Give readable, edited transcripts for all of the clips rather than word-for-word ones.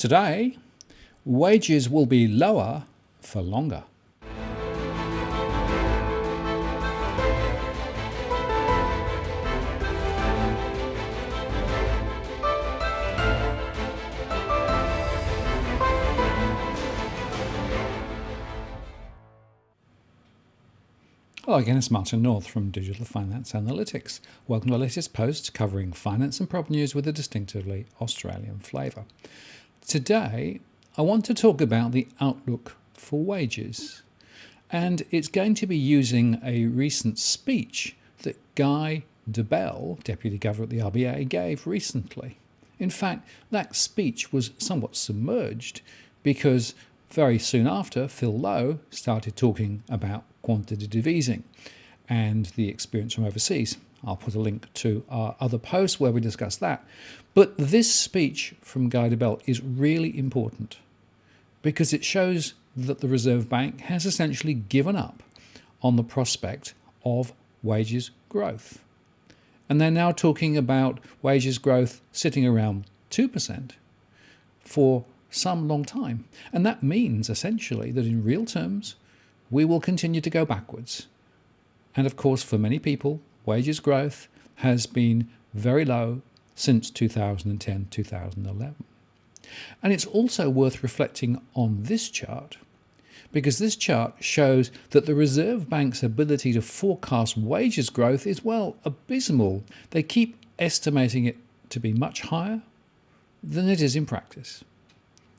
Today, wages will be lower for longer. Hello again, it's Martin North from Digital Finance Analytics. Welcome to our latest post covering finance and property news with a distinctively Australian flavour. Today, I want to talk about the outlook for wages, and it's going to be using a recent speech that Guy Debelle, Deputy Governor at the RBA, gave recently. In fact, that speech was somewhat submerged because very soon after, Phil Lowe started talking about quantitative easing and the experience from overseas. I'll put a link to our other post where we discuss that. But this speech from Guy Debelle is really important because it shows that the Reserve Bank has essentially given up on the prospect of wages growth. And they're now talking about wages growth sitting around 2% for some long time. And that means essentially that in real terms, we will continue to go backwards. And of course, for many people, wages growth has been very low since 2010, 2011. And it's also worth reflecting on this chart, because this chart shows that the Reserve Bank's ability to forecast wages growth is, well, abysmal. They keep estimating it to be much higher than it is in practice.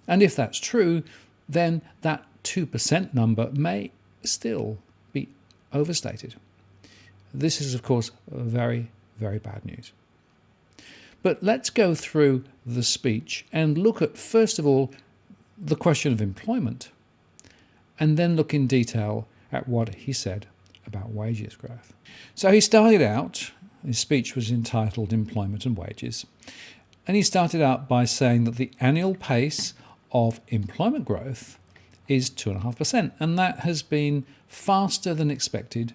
And if that's true, then that 2% number may still be overstated. This is, of course, very, very bad news. But let's go through the speech and look at, first of all, the question of employment, and then look in detail at what he said about wages growth. So he started out, his speech was entitled Employment and Wages, and he started out by saying that the annual pace of employment growth is 2.5%, and that has been faster than expected.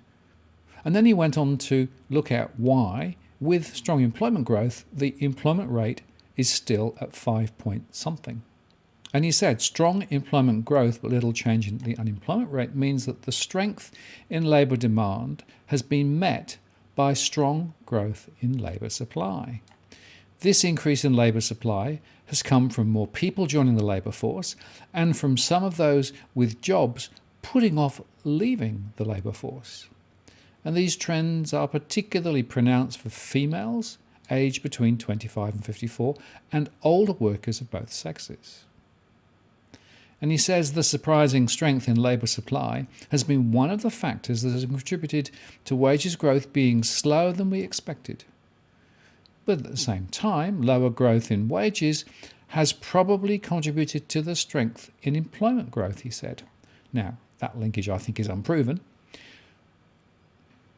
And then he went on to look at why, with strong employment growth, the employment rate is still at 5 point something. And he said strong employment growth but little change in the unemployment rate means that the strength in labour demand has been met by strong growth in labour supply. This increase in labour supply has come from more people joining the labour force and from some of those with jobs putting off leaving the labour force. And these trends are particularly pronounced for females aged between 25 and 54 and older workers of both sexes. And he says the surprising strength in labour supply has been one of the factors that has contributed to wages growth being slower than we expected. But at the same time, lower growth in wages has probably contributed to the strength in employment growth, he said. Now, that linkage I think is unproven.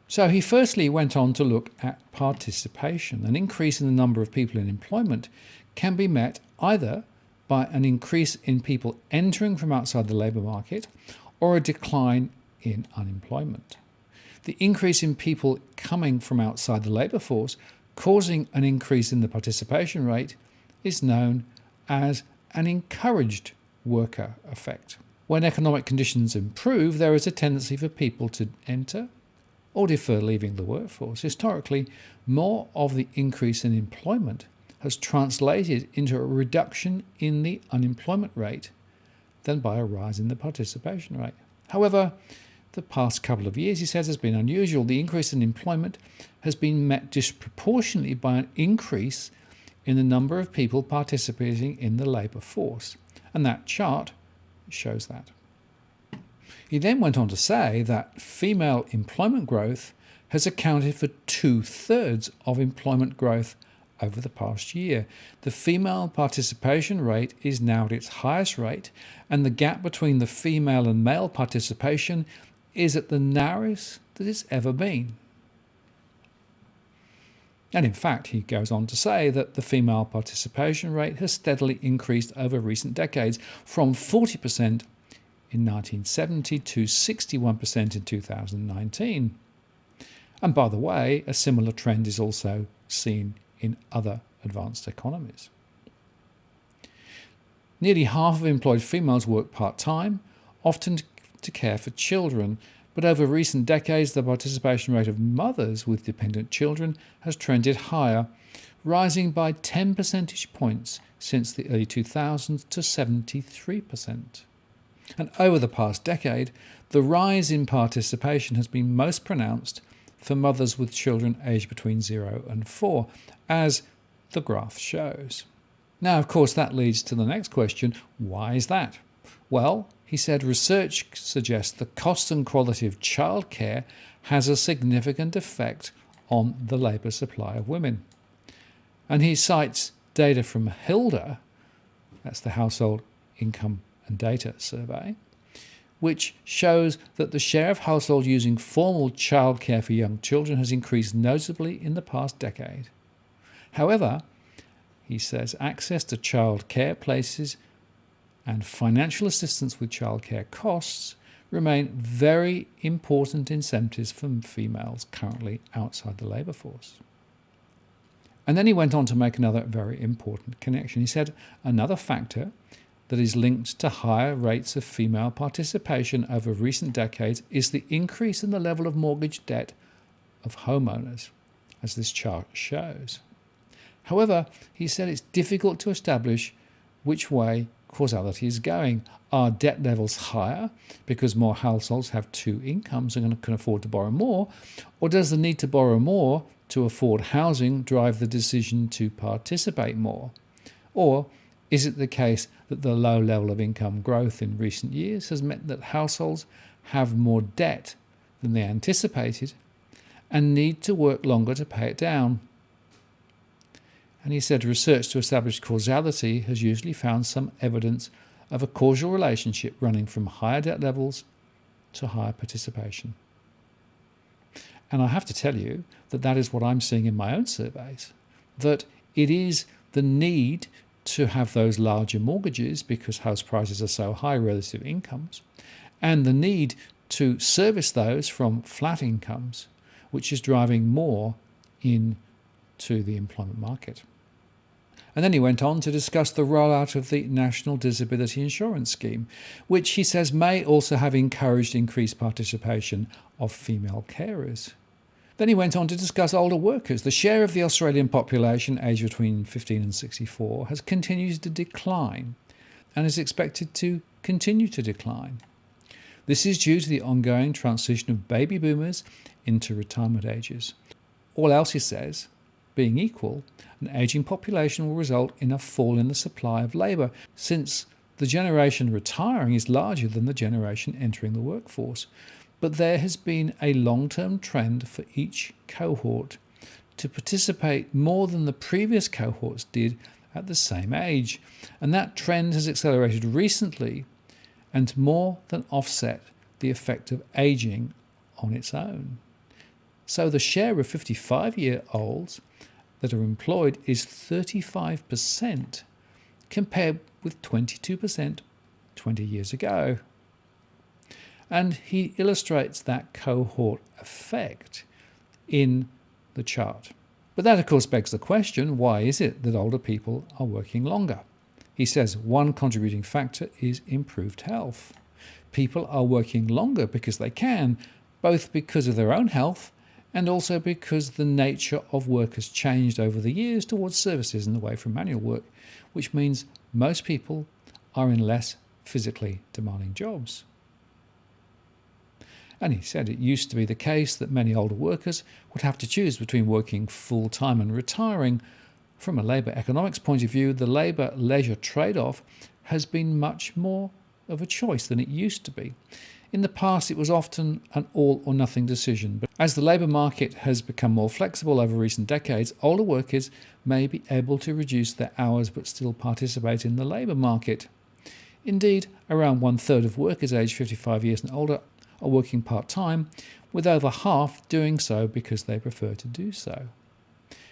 So he firstly went on to look at participation. An increase in the number of people in employment can be met either by an increase in people entering from outside the labour market or a decline in unemployment. The increase in people coming from outside the labour force causing an increase in the participation rate is known as an encouraged worker effect. When economic conditions improve, there is a tendency for people to enter or defer leaving the workforce. Historically, more of the increase in employment has translated into a reduction in the unemployment rate than by a rise in the participation rate. However, the past couple of years, he says, has been unusual. The increase in employment has been met disproportionately by an increase in the number of people participating in the labour force. And that chart shows that. He then went on to say that female employment growth has accounted for 2/3 of employment growth over the past year. The female participation rate is now at its highest rate, and the gap between the female and male participation is at the narrowest that it's ever been. And in fact, he goes on to say that the female participation rate has steadily increased over recent decades, from 40% in 1970 to 61% in 2019. And by the way, a similar trend is also seen in other advanced economies. Nearly half of employed females work part-time, often to care for children, but over recent decades the participation rate of mothers with dependent children has trended higher, rising by 10 percentage points since the early 2000s to 73%. And over the past decade, the rise in participation has been most pronounced for mothers with children aged between 0 and 4, as the graph shows. Now, of course, that leads to the next question: why is that? Well, he said research suggests the cost and quality of childcare has a significant effect on the labour supply of women. And he cites data from HILDA, that's the Household Income and Data Survey, which shows that the share of households using formal childcare for young children has increased notably in the past decade. However, he says access to childcare places and financial assistance with childcare costs remain very important incentives for females currently outside the labour force. And then he went on to make another very important connection. He said another factor that is linked to higher rates of female participation over recent decades is the increase in the level of mortgage debt of homeowners, as this chart shows. However, he said it's difficult to establish which way causality is going. Are debt levels higher because more households have two incomes and can afford to borrow more? Or does the need to borrow more to afford housing drive the decision to participate more? Or is it the case that the low level of income growth in recent years has meant that households have more debt than they anticipated and need to work longer to pay it down? And he said research to establish causality has usually found some evidence of a causal relationship running from higher debt levels to higher participation. And I have to tell you that that is what I'm seeing in my own surveys, that it is the need to have those larger mortgages because house prices are so high relative to incomes, and the need to service those from flat incomes, which is driving more into the employment market. And then he went on to discuss the rollout of the National Disability Insurance Scheme, which he says may also have encouraged increased participation of female carers. Then he went on to discuss older workers. The share of the Australian population aged between 15 and 64 has continued to decline and is expected to continue to decline. This is due to the ongoing transition of baby boomers into retirement ages. All else, he says, being equal, an ageing population will result in a fall in the supply of labour, since the generation retiring is larger than the generation entering the workforce. But there has been a long-term trend for each cohort to participate more than the previous cohorts did at the same age, and that trend has accelerated recently and more than offset the effect of ageing on its own. So the share of 55-year-olds that are employed is 35% compared with 22% 20 years ago. And he illustrates that cohort effect in the chart. But that, of course, begs the question, why is it that older people are working longer? He says one contributing factor is improved health. People are working longer because they can, both because of their own health and also because the nature of work has changed over the years towards services and away from manual work, which means most people are in less physically demanding jobs. And he said it used to be the case that many older workers would have to choose between working full-time and retiring. From a labour economics point of view, the labour-leisure trade-off has been much more of a choice than it used to be. In the past, it was often an all-or-nothing decision, but as the labour market has become more flexible over recent decades, older workers may be able to reduce their hours but still participate in the labour market. Indeed, around 1/3 of workers aged 55 years and older are working part-time, with over half doing so because they prefer to do so.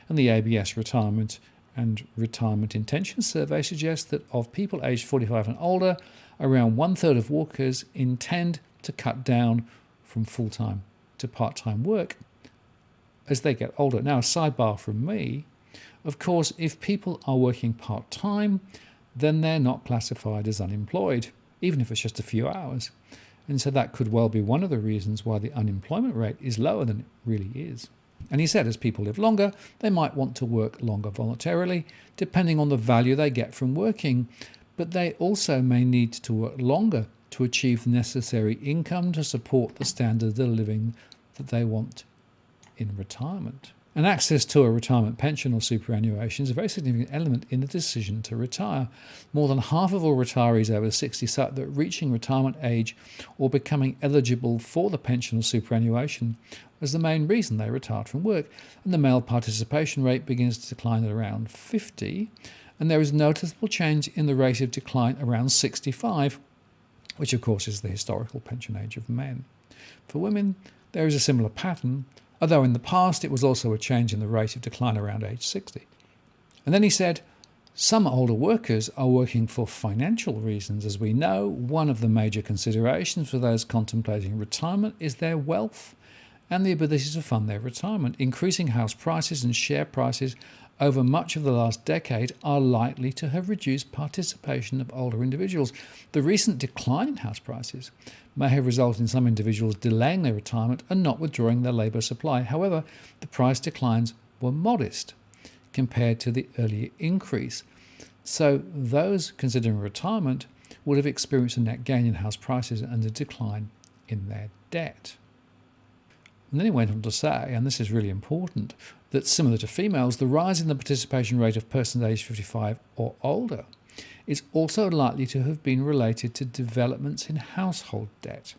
And the ABS Retirement and Retirement Intention Survey suggests that of people aged 45 and older, around 1/3 of workers intend to cut down from full-time to part-time work as they get older. Now, a sidebar from me, of course, if people are working part-time, then they're not classified as unemployed, even if it's just a few hours. And so that could well be one of the reasons why the unemployment rate is lower than it really is. And he said as people live longer, they might want to work longer voluntarily, depending on the value they get from working, but they also may need to work longer to achieve the necessary income to support the standard of living that they want in retirement. And access to a retirement pension or superannuation is a very significant element in the decision to retire. More than half of all retirees over 60 cite that reaching retirement age or becoming eligible for the pension or superannuation was the main reason they retired from work. And the male participation rate begins to decline at around 50, and there is noticeable change in the rate of decline around 65, which of course is the historical pension age of men. For women, there is a similar pattern, although in the past it was also a change in the rate of decline around age 60. And then he said, some older workers are working for financial reasons. As we know, one of the major considerations for those contemplating retirement is their wealth and the ability to fund their retirement. Increasing house prices and share prices over much of the last decade are likely to have reduced participation of older individuals. The recent decline in house prices may have resulted in some individuals delaying their retirement and not withdrawing their labour supply. However, the price declines were modest compared to the earlier increase. So those considering retirement would have experienced a net gain in house prices and a decline in their debt. And then he went on to say, and this is really important, that similar to females, the rise in the participation rate of persons aged 55 or older is also likely to have been related to developments in household debt.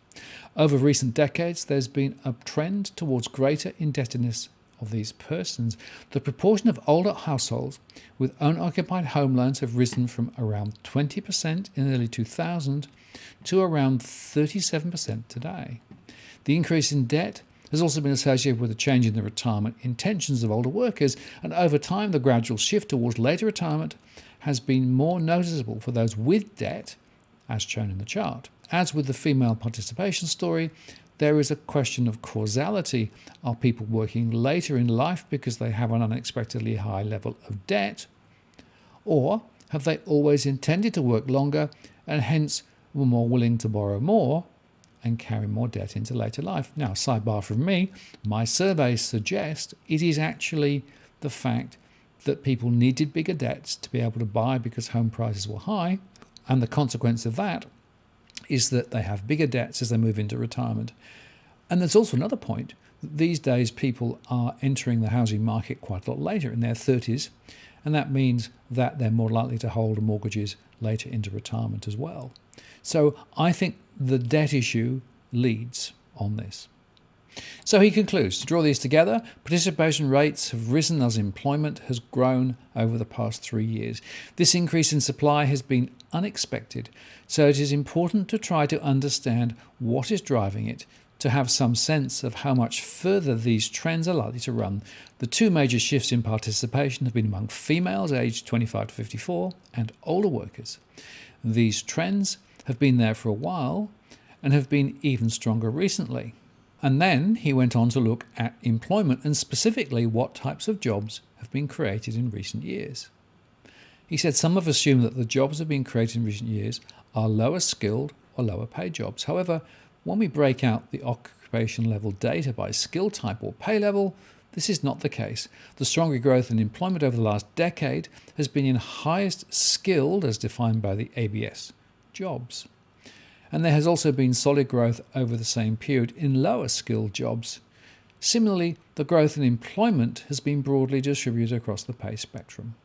Over recent decades, there's been a trend towards greater indebtedness of these persons. The proportion of older households with owner-occupied home loans have risen from around 20% in the early 2000s to around 37% today. The increase in debt has also been associated with a change in the retirement intentions of older workers, and over time the gradual shift towards later retirement has been more noticeable for those with debt, as shown in the chart. As with the female participation story, there is a question of causality. Are people working later in life because they have an unexpectedly high level of debt? Or have they always intended to work longer and hence were more willing to borrow more and carry more debt into later life? Now, sidebar from me, my surveys suggest it is actually the fact that people needed bigger debts to be able to buy because home prices were high, and the consequence of that is that they have bigger debts as they move into retirement. And there's also another point. These days people are entering the housing market quite a lot later, in their 30s, and that means that they're more likely to hold mortgages later into retirement as well. So I think the debt issue leads on this. So he concludes, to draw these together, participation rates have risen as employment has grown over the past 3 years. This increase in supply has been unexpected, so it is important to try to understand what is driving it, to have some sense of how much further these trends are likely to run. The two major shifts in participation have been among females aged 25 to 54 and older workers. These trends have been there for a while and have been even stronger recently. And then he went on to look at employment and specifically what types of jobs have been created in recent years. He said some have assumed that the jobs that have been created in recent years are lower skilled or lower paid jobs. However, when we break out the occupation level data by skill type or pay level, this is not the case. The stronger growth in employment over the last decade has been in highest skilled, as defined by the ABS, jobs. And there has also been solid growth over the same period in lower skilled jobs. Similarly, the growth in employment has been broadly distributed across the pay spectrum.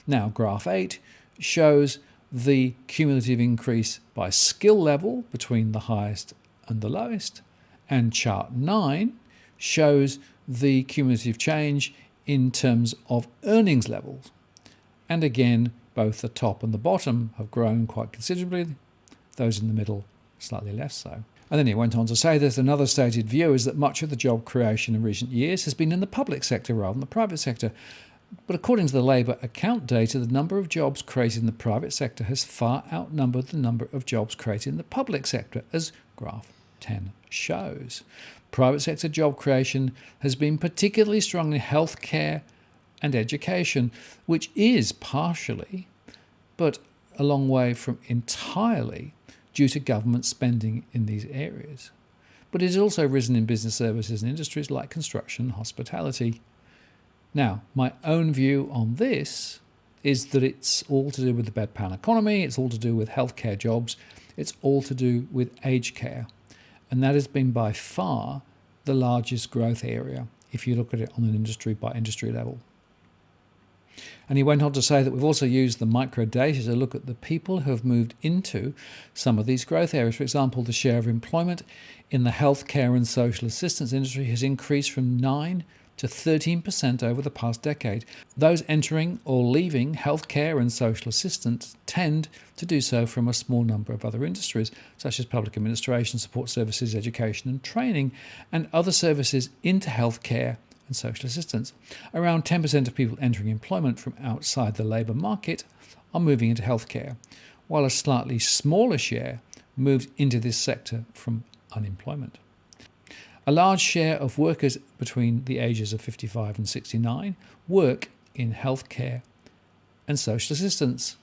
Now, graph 8 shows the cumulative increase by skill level between the highest and the lowest, and chart 9 shows the cumulative change in terms of earnings levels. And again, both the top and the bottom have grown quite considerably, those in the middle slightly less so. And then he went on to say that another stated view is that much of the job creation in recent years has been in the public sector rather than the private sector. But according to the Labour account data, the number of jobs created in the private sector has far outnumbered the number of jobs created in the public sector, as graph 10 shows. Private sector job creation has been particularly strong in healthcare and education, which is partially, but a long way from entirely due to government spending in these areas, but it has also risen in business services and industries like construction and hospitality. Now, my own view on this is that it's all to do with the bedpan economy, it's all to do with healthcare jobs, it's all to do with aged care, and that has been by far the largest growth area if you look at it on an industry by industry level. And he went on to say that we've also used the micro data to look at the people who have moved into some of these growth areas. For example, the share of employment in the healthcare and social assistance industry has increased from 9 to 13% over the past decade. Those entering or leaving healthcare and social assistance tend to do so from a small number of other industries, such as public administration, support services, education and training, and other services into healthcare and social assistance. Around 10% of people entering employment from outside the labour market are moving into healthcare, while a slightly smaller share moved into this sector from unemployment. A large share of workers between the ages of 55 and 69 work in healthcare and social assistance.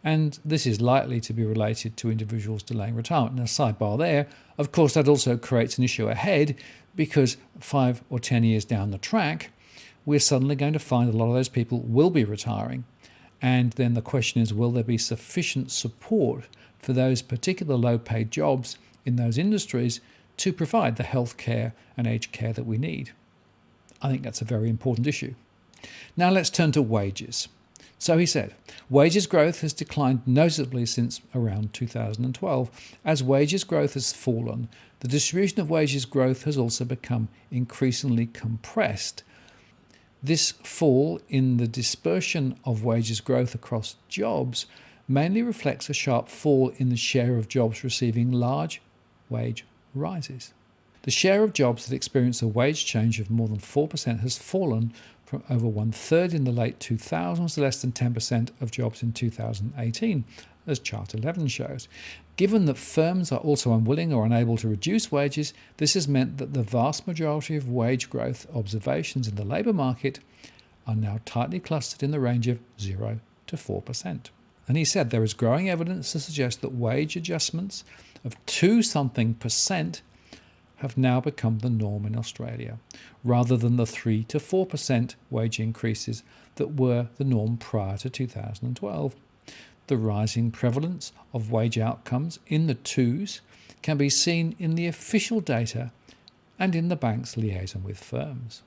And this is likely to be related to individuals delaying retirement. Now, sidebar there, of course, that also creates an issue ahead because 5 or 10 years down the track, we're suddenly going to find a lot of those people will be retiring. And then the question is, will there be sufficient support for those particular low-paid jobs in those industries to provide the health care and aged care that we need? I think that's a very important issue. Now let's turn to wages. So he said, wages growth has declined noticeably since around 2012. As wages growth has fallen, the distribution of wages growth has also become increasingly compressed. This fall in the dispersion of wages growth across jobs mainly reflects a sharp fall in the share of jobs receiving large wage rises. The share of jobs that experience a wage change of more than 4% has fallen from over 1/3 in the late 2000s to less than 10% of jobs in 2018, as Chart 11 shows. Given that firms are also unwilling or unable to reduce wages, this has meant that the vast majority of wage growth observations in the labour market are now tightly clustered in the range of 0 to 4%. And he said there is growing evidence to suggest that wage adjustments of 2% have now become the norm in Australia, rather than the 3 to 4% wage increases that were the norm prior to 2012. The rising prevalence of wage outcomes in the twos can be seen in the official data and in the bank's liaison with firms.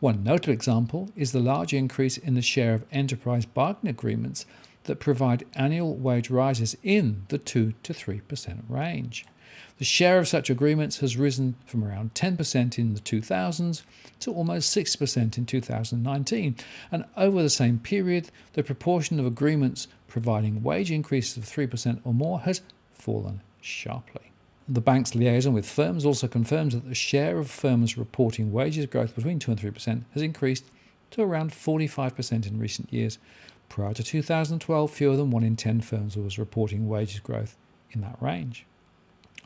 One notable example is the large increase in the share of enterprise bargaining agreements that provide annual wage rises in the 2 to 3% range. The share of such agreements has risen from around 10% in the 2000s to almost 6% in 2019, and over the same period, the proportion of agreements providing wage increases of 3% or more has fallen sharply. The bank's liaison with firms also confirms that the share of firms reporting wages growth between 2 and 3% has increased to around 45% in recent years. Prior to 2012, fewer than 1 in 10 firms was reporting wages growth in that range.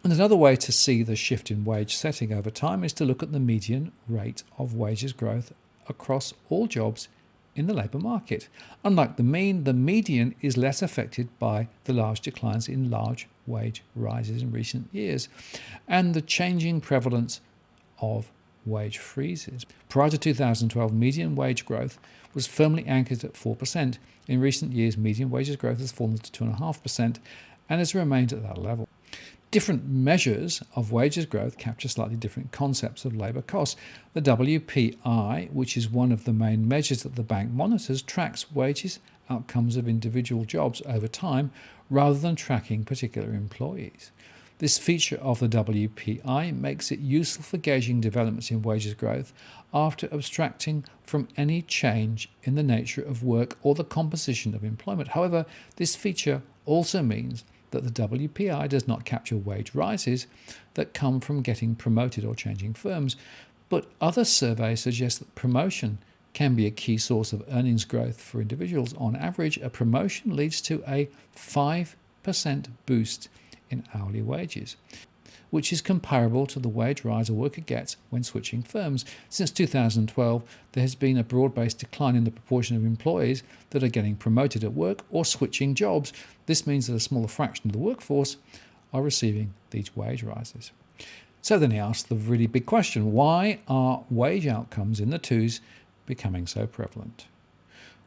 And another way to see the shift in wage setting over time is to look at the median rate of wages growth across all jobs in the labour market. Unlike the mean, the median is less affected by the large declines in large wage rises in recent years and the changing prevalence of wage freezes. Prior to 2012, median wage growth was firmly anchored at 4%. In recent years, median wages growth has fallen to 2.5% and has remained at that level. Different measures of wages growth capture slightly different concepts of labour costs. The WPI, which is one of the main measures that the bank monitors, tracks wages outcomes of individual jobs over time rather than tracking particular employees. This feature of the WPI makes it useful for gauging developments in wages growth after abstracting from any change in the nature of work or the composition of employment. However, this feature also means that the WPI does not capture wage rises that come from getting promoted or changing firms, but other surveys suggest that promotion can be a key source of earnings growth for individuals. On average, a promotion leads to a 5% boost in hourly wages. which is comparable to the wage rise a worker gets when switching firms. Since 2012, there has been a broad-based decline in the proportion of employees that are getting promoted at work or switching jobs. This means that a smaller fraction of the workforce are receiving these wage rises. So then he asked the really big question, why are wage outcomes in the twos becoming so prevalent?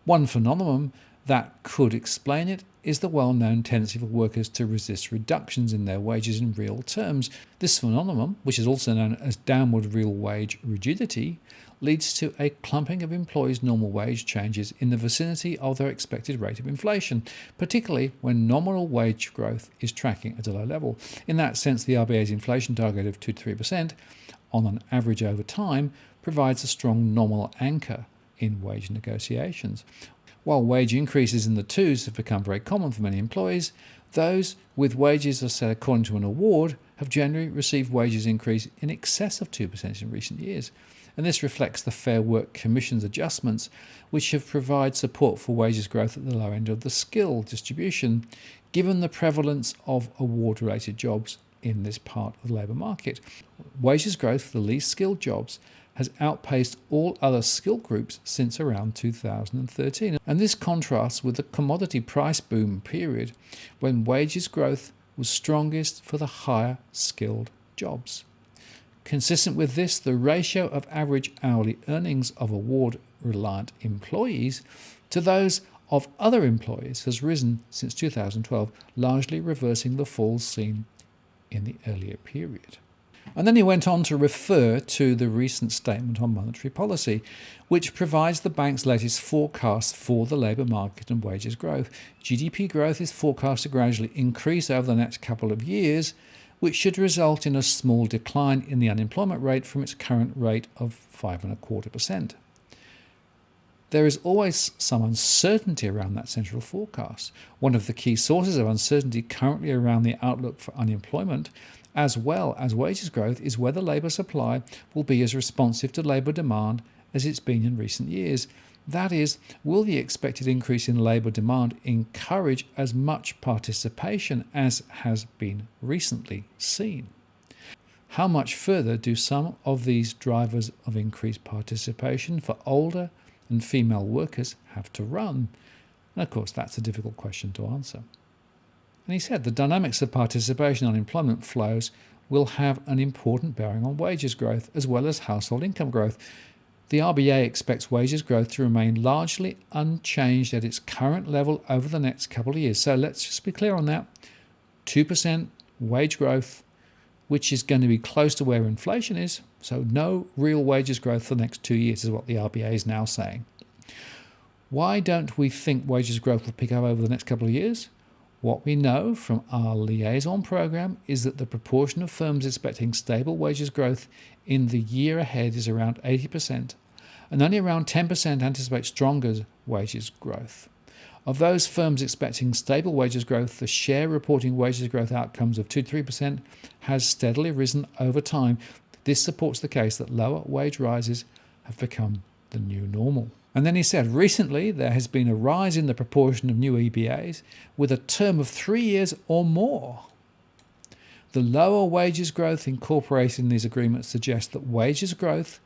One phenomenon that could explain it is the well-known tendency for workers to resist reductions in their wages in real terms. This phenomenon, which is also known as downward real wage rigidity, leads to a clumping of employees' normal wage changes in the vicinity of their expected rate of inflation, particularly when nominal wage growth is tracking at a low level. In that sense, the RBA's inflation target of 2 to 3% on an average over time provides a strong nominal anchor in wage negotiations. While wage increases in the twos have become very common for many employees, those with wages as set according to an award have generally received wages increase in excess of 2% in recent years. And this reflects the Fair Work Commission's adjustments, which have provided support for wages growth at the low end of the skill distribution, given the prevalence of award-related jobs in this part of the labour market. Wages growth for the least skilled jobs has outpaced all other skill groups since around 2013. And this contrasts with the commodity price boom period when wages growth was strongest for the higher skilled jobs. Consistent with this, the ratio of average hourly earnings of award-reliant employees to those of other employees has risen since 2012, largely reversing the falls seen in the earlier period. And then he went on to refer to the recent statement on monetary policy, which provides the bank's latest forecast for the labour market and wages growth. GDP growth is forecast to gradually increase over the next couple of years, which should result in a small decline in the unemployment rate from its current rate of 5.25%. There is always some uncertainty around that central forecast. One of the key sources of uncertainty currently around the outlook for unemployment as well as wages growth is whether labour supply will be as responsive to labour demand as it's been in recent years. That is, will the expected increase in labour demand encourage as much participation as has been recently seen? How much further do some of these drivers of increased participation for older and female workers have to run? And of course, that's a difficult question to answer. And he said the dynamics of participation on employment flows will have an important bearing on wages growth as well as household income growth. The RBA expects wages growth to remain largely unchanged at its current level over the next couple of years. So let's just be clear on that. 2% wage growth, which is going to be close to where inflation is. So no real wages growth for the next 2 years is what the RBA is now saying. Why don't we think wages growth will pick up over the next couple of years? What we know from our liaison program is that the proportion of firms expecting stable wages growth in the year ahead is around 80%, and only around 10% anticipate stronger wages growth. Of those firms expecting stable wages growth, the share reporting wages growth outcomes of 2 to 3% has steadily risen over time. This supports the case that lower wage rises have become the new normal. And then he said, recently there has been a rise in the proportion of new EBAs with a term of 3 years or more. The lower wages growth incorporated in these agreements suggests that wages growth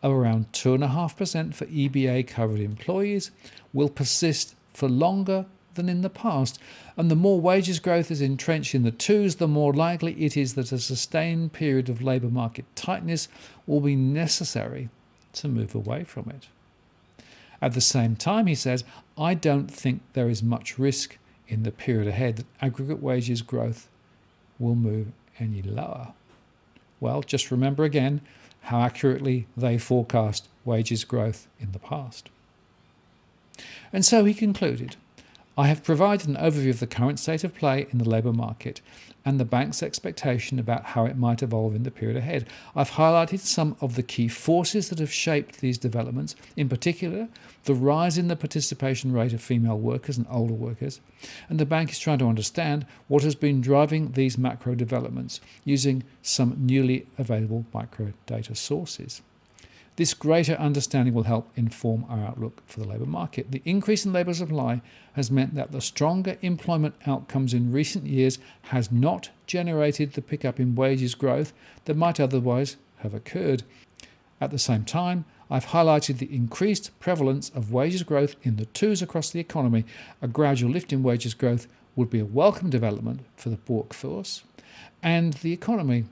of around 2.5% for EBA-covered employees will persist for longer than in the past. And the more wages growth is entrenched in the twos, the more likely it is that a sustained period of labour market tightness will be necessary to move away from it. At the same time, he says, I don't think there is much risk in the period ahead that aggregate wages growth will move any lower. Well, just remember again how accurately they forecast wages growth in the past. And so he concluded, I have provided an overview of the current state of play in the labour market and the bank's expectation about how it might evolve in the period ahead. I've highlighted some of the key forces that have shaped these developments, in particular the rise in the participation rate of female workers and older workers, and the bank is trying to understand what has been driving these macro developments using some newly available micro data sources. This greater understanding will help inform our outlook for the labour market. The increase in labour supply has meant that the stronger employment outcomes in recent years has not generated the pickup in wages growth that might otherwise have occurred. At the same time, I've highlighted the increased prevalence of wages growth in the twos across the economy. A gradual lift in wages growth would be a welcome development for the workforce and the economy.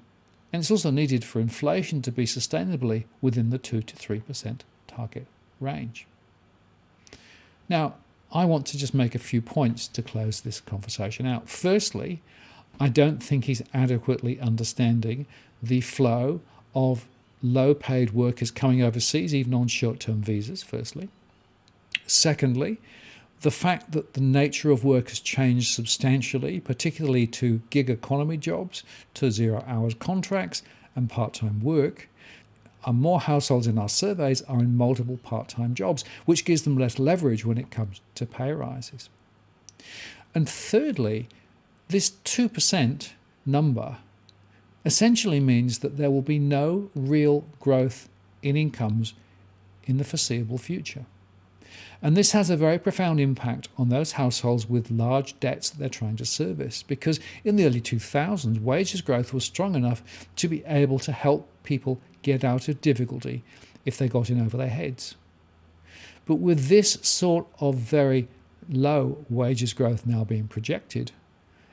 And it's also needed for inflation to be sustainably within the 2 to 3% target range. Now, I want to just make a few points to close this conversation out. Firstly, I don't think he's adequately understanding the flow of low-paid workers coming overseas, even on short-term visas, firstly. Secondly, the fact that the nature of work has changed substantially, particularly to gig economy jobs, to 0 hours contracts and part-time work, and more households in our surveys are in multiple part-time jobs, which gives them less leverage when it comes to pay rises. And thirdly, this 2% number essentially means that there will be no real growth in incomes in the foreseeable future. And this has a very profound impact on those households with large debts that they're trying to service, because in the early 2000s, wages growth was strong enough to be able to help people get out of difficulty if they got in over their heads. But with this sort of very low wages growth now being projected,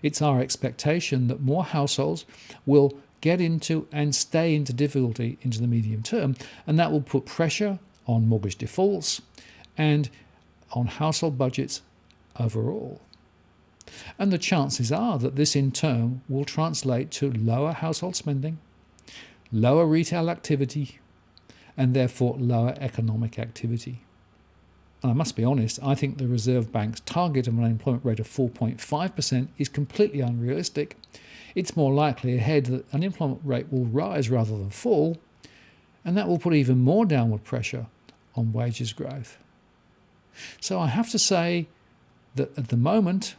it's our expectation that more households will get into and stay into difficulty into the medium term, and that will put pressure on mortgage defaults and on household budgets overall. And the chances are that this in turn will translate to lower household spending, lower retail activity, and therefore lower economic activity. And I must be honest, I think the Reserve Bank's target of an unemployment rate of 4.5% is completely unrealistic. It's more likely ahead that unemployment rate will rise rather than fall, and that will put even more downward pressure on wages growth. So I have to say that at the moment,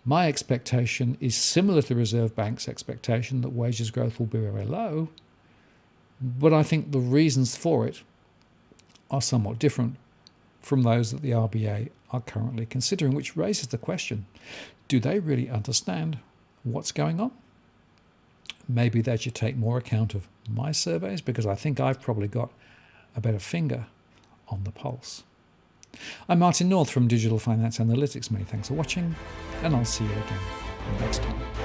my expectation is similar to the Reserve Bank's expectation that wages growth will be very low, but I think the reasons for it are somewhat different from those that the RBA are currently considering, which raises the question, do they really understand what's going on? Maybe they should take more account of my surveys, because I think I've probably got a better finger on the pulse. I'm Martin North from Digital Finance Analytics. Many thanks for watching, and I'll see you again next time.